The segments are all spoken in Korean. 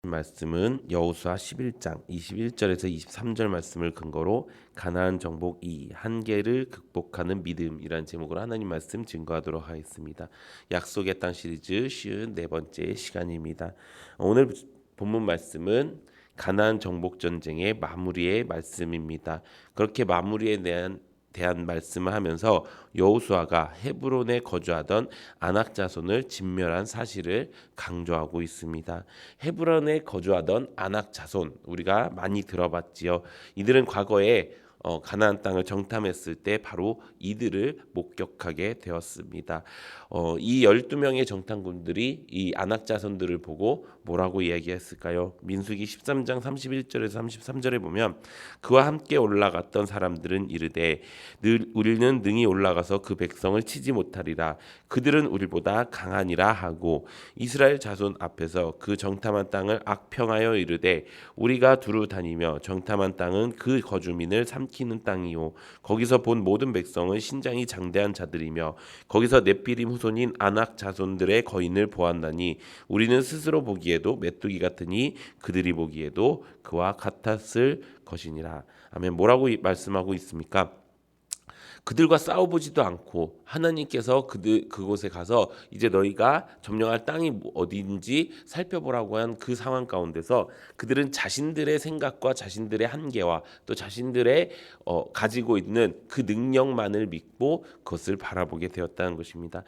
말씀은 여호수아 11장 21절에서 23절 말씀을 근거로 가나안 정복 2 한계를 극복하는 믿음이라는 제목으로 하나님 말씀 증거하도록 하겠습니다. 약속의 땅 시리즈 쉬운 네 번째 시간입니다. 오늘 본문 말씀은 가나안 정복 전쟁의 마무리의 말씀입니다. 그렇게 마무리에 대한 말씀을 하면서 여호수아가 헤브론에 거주하던 아낙 자손을 진멸한 사실을 강조하고 있습니다. 헤브론에 거주하던 아낙 자손 우리가 많이 들어봤지요. 이들은 과거에 가나안 땅을 정탐했을 때 바로 이들을 목격하게 되었습니다. 이 12명의 정탐꾼들이 이 아낙 자손들을 보고 뭐라고 이야기했을까요? 민수기 13장 31절에서 33절에 보면 그와 함께 올라갔던 사람들은 이르되 우리는 능히 올라가서 그 백성을 치지 못하리라. 그들은 우리보다 강하니라 하고 이스라엘 자손 앞에서 그 정탐한 땅을 악평하여 이르되 우리가 두루 다니며 정탐한 땅은 그 거주민을 삼키는 땅이요 거기서 본 모든 백성은 신장이 장대한 자들이며 거기서 네피림 후손인 아낙 자손들의 거인을 보았나니 우리는 스스로 보기에도 메뚜기 같으니 그들이 보기에도 그와 같았을 것이니라. 아멘. 뭐라고 말씀하고 있습니까? 그들과 싸워보지도 않고 하나님께서 그곳에 가서 이제 너희가 점령할 땅이 어디인지 살펴보라고 한 그 상황 가운데서 그들은 자신들의 생각과 자신들의 한계와 또 자신들의 가지고 있는 그 능력만을 믿고 그것을 바라보게 되었다는 것입니다.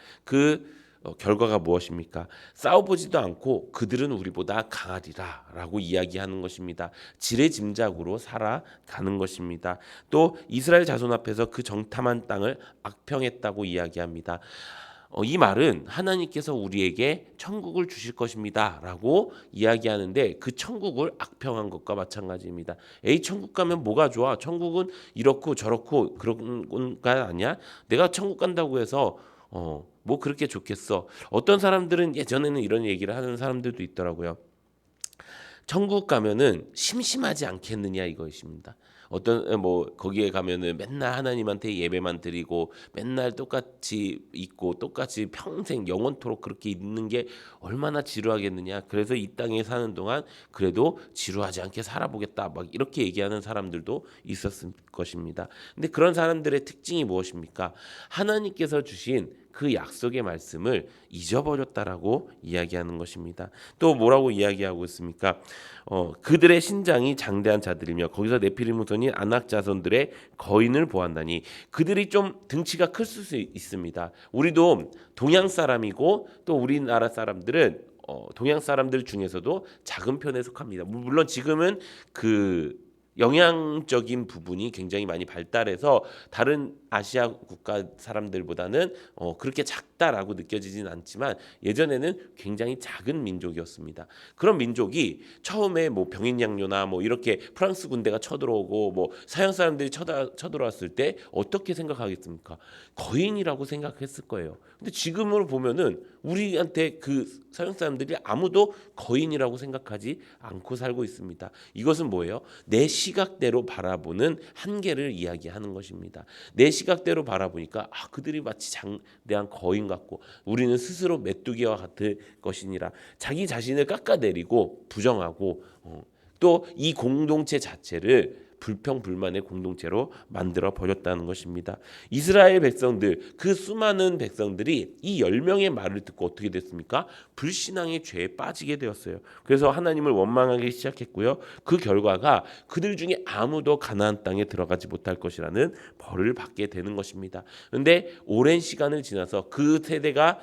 결과가 무엇입니까? 싸워보지도 않고 그들은 우리보다 강하리라 라고 이야기하는 것입니다. 지레짐작으로 살아가는 것입니다. 또 이스라엘 자손 앞에서 그 정탐한 땅을 악평했다고 이야기합니다. 이 말은 하나님께서 우리에게 천국을 주실 것입니다 라고 이야기하는데 그 천국을 악평한 것과 마찬가지입니다. 에이, 천국 가면 뭐가 좋아? 천국은 이렇고 저렇고 그런 거 아니야? 내가 천국 간다고 해서 뭐 그렇게 좋겠어. 어떤 사람들은 예전에는 이런 얘기를 하는 사람들도 있더라고요. 천국 가면은 심심하지 않겠느냐 이것입니다. 거기에 가면은 맨날 하나님한테 예배만 드리고 맨날 똑같이 있고 똑같이 평생 영원토록 그렇게 있는 게 얼마나 지루하겠느냐. 그래서 이 땅에 사는 동안 그래도 지루하지 않게 살아보겠다. 막 이렇게 얘기하는 사람들도 있었을 것입니다. 근데 그런 사람들의 특징이 무엇입니까? 하나님께서 주신 그 약속의 말씀을 잊어버렸다라고 이야기하는 것입니다. 또 뭐라고 이야기하고 있습니까? 그들의 신장이 장대한 자들이며 거기서 네피림 후손인 아낙 자손들의 거인을 보았나니 그들이 좀 등치가 클 수 있습니다. 우리도 동양 사람이고 또 우리나라 사람들은 동양 사람들 중에서도 작은 편에 속합니다. 물론 지금은 그 영양적인 부분이 굉장히 많이 발달해서 다른 아시아 국가 사람들보다는 그렇게 작다라고 느껴지진 않지만 예전에는 굉장히 작은 민족이었습니다. 그런 민족이 처음에 뭐 병인양요나 뭐 이렇게 프랑스 군대가 쳐들어오고 뭐 서양 사람들이 쳐들어왔을 때 어떻게 생각하겠습니까? 거인이라고 생각했을 거예요. 근데 지금으로 보면은 우리한테 그 서양 사람들이 아무도 거인이라고 생각하지 않고 살고 있습니다. 이것은 뭐예요? 내 시각대로 바라보는 한계를 이야기하는 것입니다. 내 시각대로 바라보니까 그들이 마치 장대한 거인 같고 우리는 스스로 메뚜기와 같을 것이니라. 자기 자신을 깎아내리고 부정하고 또 이 공동체 자체를 불평불만의 공동체로 만들어 버렸다는 것입니다. 이스라엘 백성들, 그 수많은 백성들이 이 10명의 말을 듣고 어떻게 됐습니까? 불신앙의 죄에 빠지게 되었어요. 그래서 하나님을 원망하기 시작했고요. 그 결과가 그들 중에 아무도 가나안 땅에 들어가지 못할 것이라는 벌을 받게 되는 것입니다. 그런데 오랜 시간을 지나서 그 세대가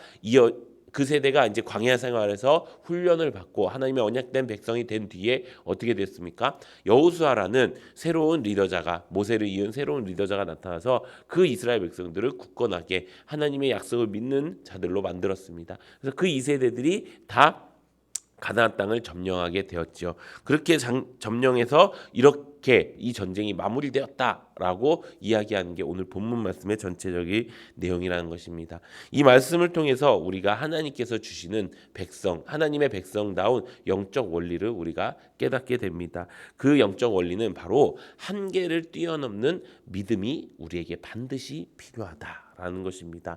이제 광야 생활에서 훈련을 받고 하나님의 언약된 백성이 된 뒤에 어떻게 됐습니까? 여호수아라는 새로운 리더자가 모세를 이은 새로운 리더자가 나타나서 그 이스라엘 백성들을 굳건하게 하나님의 약속을 믿는 자들로 만들었습니다. 그래서 그 2세대들이 다 가나안 땅을 점령하게 되었죠. 그렇게 점령해서 이렇게 이 전쟁이 마무리되었다라고 이야기하는 게 오늘 본문 말씀의 전체적인 내용이라는 것입니다. 이 말씀을 통해서 우리가 하나님께서 주시는 백성, 하나님의 백성다운 영적 원리를 우리가 깨닫게 됩니다. 그 영적 원리는 바로 한계를 뛰어넘는 믿음이 우리에게 반드시 필요하다라는 것입니다.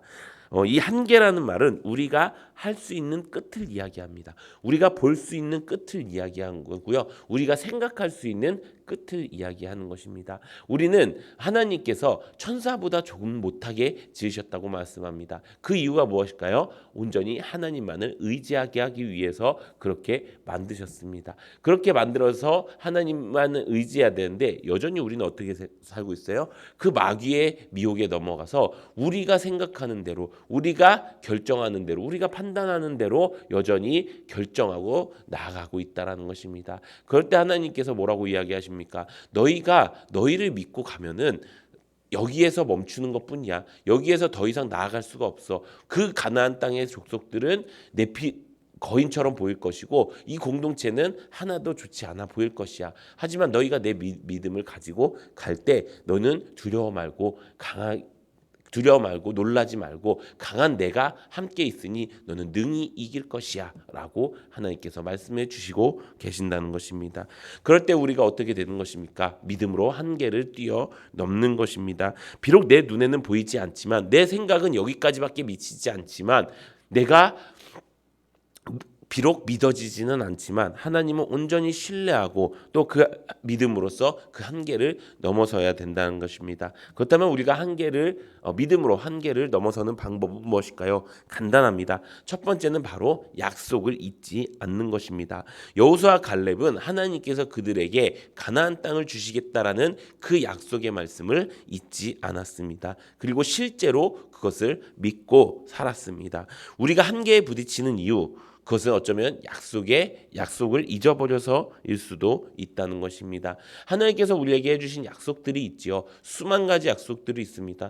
이 한계라는 말은 우리가 할 수 있는 끝을 이야기합니다. 우리가 볼 수 있는 끝을 이야기하는 거고요. 우리가 생각할 수 있는 끝을 이야기하는 것입니다. 우리는 하나님께서 천사보다 조금 못하게 지으셨다고 말씀합니다. 그 이유가 무엇일까요? 온전히 하나님만을 의지하게 하기 위해서 그렇게 만드셨습니다. 그렇게 만들어서 하나님만을 의지해야 되는데 여전히 우리는 어떻게 살고 있어요? 그 마귀의 미혹에 넘어가서 우리가 생각하는 대로, 우리가 결정하는 대로, 우리가 판단하는 대로 여전히 결정하고 나아가고 있다라는 것입니다. 그럴 때 하나님께서 뭐라고 이야기하십니까? 너희가 너희를 믿고 가면은 여기에서 멈추는 것뿐이야. 여기에서 더 이상 나아갈 수가 없어. 그 가나안 땅의 족속들은 내 거인처럼 보일 것이고 이 공동체는 하나도 좋지 않아 보일 것이야. 하지만 너희가 내 믿음을 가지고 갈 때 너는 두려워 말고 놀라지 말고 강한 내가 함께 있으니 너는 능히 이길 것이야 라고 하나님께서 말씀해 주시고 계신다는 것입니다. 그럴 때 우리가 어떻게 되는 것입니까? 믿음으로 한계를 뛰어넘는 것입니다. 비록 내 눈에는 보이지 않지만 내 생각은 여기까지밖에 미치지 않지만 내가 비록 믿어지지는 않지만 하나님은 온전히 신뢰하고 또 그 믿음으로써 그 한계를 넘어서야 된다는 것입니다. 그렇다면 우리가 믿음으로 한계를 넘어서는 방법은 무엇일까요? 간단합니다. 첫 번째는 바로 약속을 잊지 않는 것입니다. 여호수아 갈렙은 하나님께서 그들에게 가나안 땅을 주시겠다라는 그 약속의 말씀을 잊지 않았습니다. 그리고 실제로 그것을 믿고 살았습니다. 우리가 한계에 부딪히는 이유, 그것은 어쩌면 약속을 잊어버려서일 수도 있다는 것입니다. 하나님께서 우리에게 해주신 약속들이 있지요. 수만 가지 약속들이 있습니다.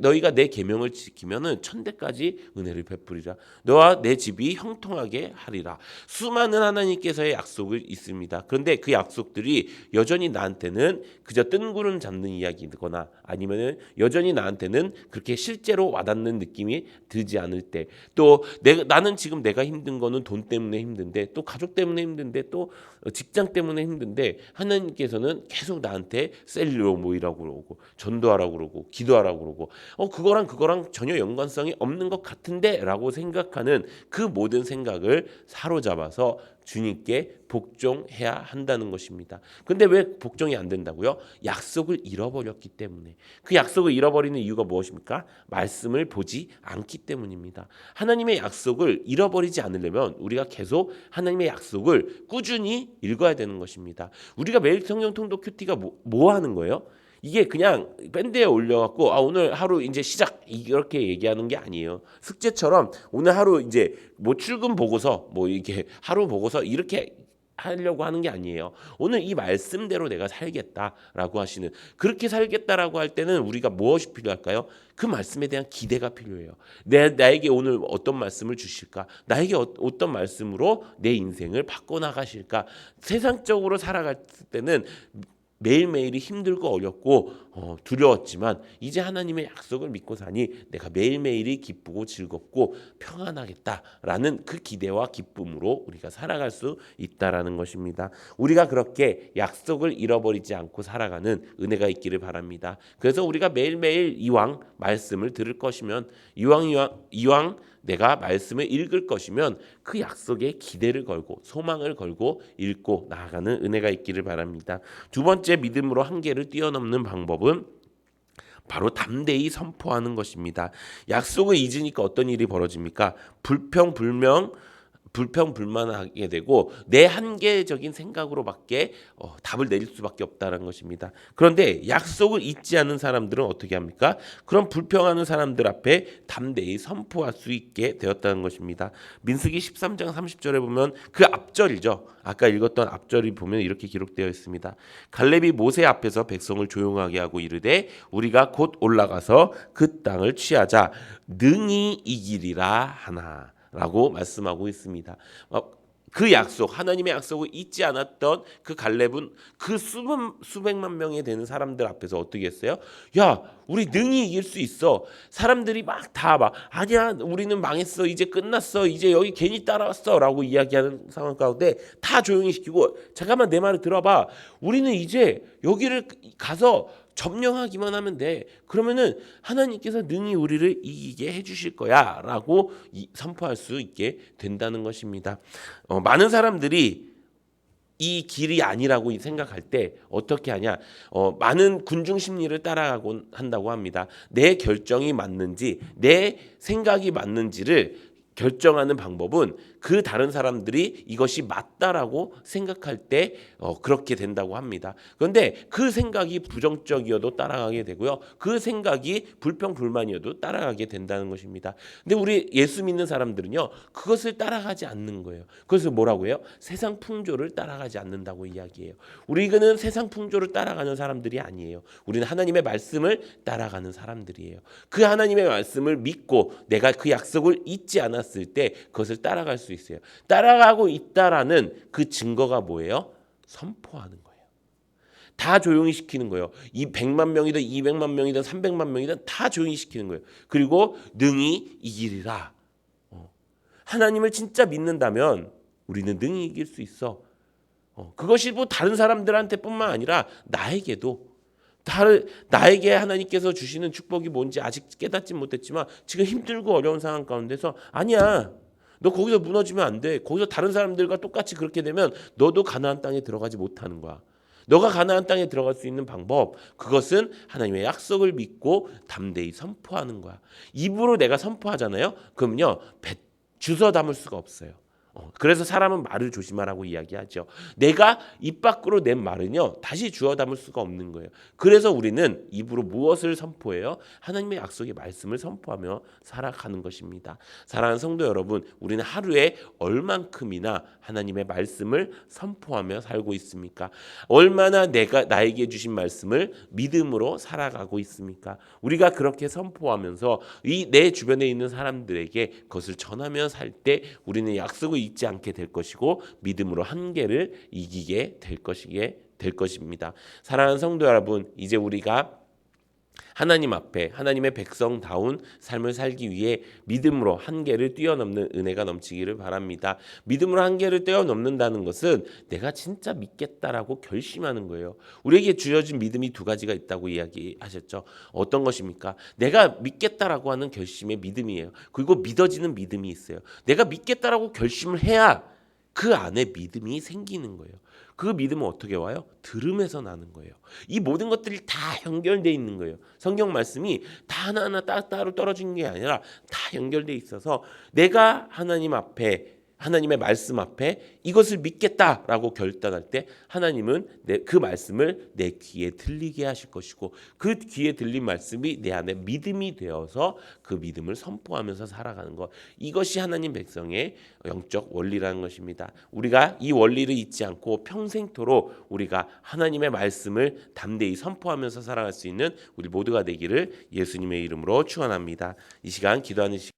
너희가 내 계명을 지키면은 천대까지 은혜를 베푸리라. 너와 내 집이 형통하게 하리라. 수많은 하나님께서의 약속이 있습니다. 그런데 그 약속들이 여전히 나한테는 그저 뜬구름 잡는 이야기거나 아니면은 여전히 나한테는 그렇게 실제로 와닿는 느낌이 들지 않을 때, 또 나는 지금 내가 힘든 거는 돈 때문에 힘든데, 또 가족 때문에 힘든데, 또 직장 때문에 힘든데 하나님께서는 계속 나한테 셀리로 모이라고 그러고 전도하라고 그러고 기도하라고 그러고 그거랑 전혀 연관성이 없는 것 같은데 라고 생각하는 그 모든 생각을 사로잡아서 주님께 복종해야 한다는 것입니다. 근데 왜 복종이 안 된다고요? 약속을 잃어버렸기 때문에. 그 약속을 잃어버리는 이유가 무엇입니까? 말씀을 보지 않기 때문입니다. 하나님의 약속을 잃어버리지 않으려면 우리가 계속 하나님의 약속을 꾸준히 읽어야 되는 것입니다. 우리가 매일 성경 통독 큐티가 뭐 하는 거예요? 이게 그냥 밴드에 올려갖고 오늘 하루 이제 시작 이렇게 얘기하는 게 아니에요. 숙제처럼 오늘 하루 이제 뭐 출근 보고서 뭐 이렇게 하루 보고서 이렇게 하려고 하는 게 아니에요. 오늘 이 말씀대로 내가 살겠다라고 하시는, 그렇게 살겠다라고 할 때는 우리가 무엇이 필요할까요? 그 말씀에 대한 기대가 필요해요. 나에게 오늘 어떤 말씀을 주실까? 나에게 어떤 말씀으로 내 인생을 바꿔나가실까? 세상적으로 살아갈 때는 매일매일이 힘들고 어렵고 두려웠지만 이제 하나님의 약속을 믿고 사니 내가 매일매일이 기쁘고 즐겁고 평안하겠다라는 그 기대와 기쁨으로 우리가 살아갈 수 있다라는 것입니다. 우리가 그렇게 약속을 잃어버리지 않고 살아가는 은혜가 있기를 바랍니다. 그래서 우리가 매일매일 이왕 말씀을 들을 것이면 이왕 내가 말씀을 읽을 것이면 그 약속에 기대를 걸고 소망을 걸고 읽고 나아가는 은혜가 있기를 바랍니다. 두 번째 믿음으로 한계를 뛰어넘는 방법은 바로 담대히 선포하는 것입니다. 약속을 잊으니까 어떤 일이 벌어집니까? 불평불만하게 되고 내 한계적인 생각으로밖에 답을 내릴 수밖에 없다는 것입니다. 그런데 약속을 잊지 않는 사람들은 어떻게 합니까? 그런 불평하는 사람들 앞에 담대히 선포할 수 있게 되었다는 것입니다. 민수기 13장 30절에 보면 그 앞절이죠. 아까 읽었던 앞절이 보면 이렇게 기록되어 있습니다. 갈렙이 모세 앞에서 백성을 조용하게 하고 이르되 우리가 곧 올라가서 그 땅을 취하자 능히 이기리라 하나 라고 말씀하고 있습니다. 그 약속, 하나님의 약속을 잊지 않았던 그 갈렙은 그 수백만 명이 되는 사람들 앞에서 어떻게 했어요? 야, 우리 능히 이길 수 있어. 사람들이 막 아니야, 우리는 망했어, 이제 끝났어, 이제 여기 괜히 따라왔어라고 이야기하는 상황 가운데 다 조용히 시키고, 잠깐만 내 말을 들어봐. 우리는 이제 여기를 가서 점령하기만 하면 돼. 그러면은 하나님께서 능히 우리를 이기게 해주실 거야라고 선포할 수 있게 된다는 것입니다. 많은 사람들이 이 길이 아니라고 생각할 때 어떻게 하냐? 많은 군중 심리를 따라가곤 한다고 합니다. 내 결정이 맞는지, 내 생각이 맞는지를 결정하는 방법은 그 다른 사람들이 이것이 맞다라고 생각할 때 그렇게 된다고 합니다. 그런데 그 생각이 부정적이어도 따라가게 되고요. 그 생각이 불평불만이어도 따라가게 된다는 것입니다. 근데 우리 예수 믿는 사람들은요, 그것을 따라가지 않는 거예요. 그것을 뭐라고 해요? 세상 풍조를 따라가지 않는다고 이야기해요. 우리는 세상 풍조를 따라가는 사람들이 아니에요. 우리는 하나님의 말씀을 따라가는 사람들이에요. 그 하나님의 말씀을 믿고 내가 그 약속을 잊지 않았을 때 그것을 따라갈 수 있어요. 따라가고 있다라는 그 증거가 뭐예요? 선포하는 거예요. 다 조용히 시키는 거예요. 이 100만 명이든 200만 명이든 300만 명이든 다 조용히 시키는 거예요. 그리고 능히 이기리라. 하나님을 진짜 믿는다면 우리는 능히 이길 수 있어. 그것이 뭐 다른 사람들한테뿐만 아니라 나에게도, 나에게 하나님께서 주시는 축복이 뭔지 아직 깨닫지 못했지만 지금 힘들고 어려운 상황 가운데서, 아니야, 너 거기서 무너지면 안 돼. 거기서 다른 사람들과 똑같이 그렇게 되면 너도 가나안 땅에 들어가지 못하는 거야. 너가 가나안 땅에 들어갈 수 있는 방법, 그것은 하나님의 약속을 믿고 담대히 선포하는 거야. 입으로 내가 선포하잖아요. 그러면요, 주워 담을 수가 없어요. 그래서 사람은 말을 조심하라고 이야기하죠. 내가 입 밖으로 낸 말은요, 다시 주워 담을 수가 없는 거예요. 그래서 우리는 입으로 무엇을 선포해요? 하나님의 약속의 말씀을 선포하며 살아가는 것입니다. 사랑하는 성도 여러분, 우리는 하루에 얼만큼이나 하나님의 말씀을 선포하며 살고 있습니까? 얼마나 내가 나에게 주신 말씀을 믿음으로 살아가고 있습니까? 우리가 그렇게 선포하면서 내 주변에 있는 사람들에게 그것을 전하며 살 때 우리는 약속을 잊지 않게 될 것이고 믿음으로 한계를 이기게 될 것입니다. 사랑하는 성도 여러분, 이제 우리가 하나님 앞에 하나님의 백성다운 삶을 살기 위해 믿음으로 한계를 뛰어넘는 은혜가 넘치기를 바랍니다. 믿음으로 한계를 뛰어넘는다는 것은 내가 진짜 믿겠다라고 결심하는 거예요. 우리에게 주어진 믿음이 두 가지가 있다고 이야기하셨죠. 어떤 것입니까? 내가 믿겠다라고 하는 결심의 믿음이에요. 그리고 믿어지는 믿음이 있어요. 내가 믿겠다라고 결심을 해야 그 안에 믿음이 생기는 거예요. 그 믿음은 어떻게 와요? 들음에서 나는 거예요. 이 모든 것들이 다 연결되어 있는 거예요. 성경 말씀이 다 하나하나 따로 떨어진 게 아니라 다 연결되어 있어서 내가 하나님 앞에, 하나님의 말씀 앞에 이것을 믿겠다라고 결단할 때 하나님은 그 말씀을 내 귀에 들리게 하실 것이고, 그 귀에 들린 말씀이 내 안에 믿음이 되어서 그 믿음을 선포하면서 살아가는 것, 이것이 하나님 백성의 영적 원리라는 것입니다. 우리가 이 원리를 잊지 않고 평생토록 우리가 하나님의 말씀을 담대히 선포하면서 살아갈 수 있는 우리 모두가 되기를 예수님의 이름으로 축원합니다. 이 시간 기도하는 시간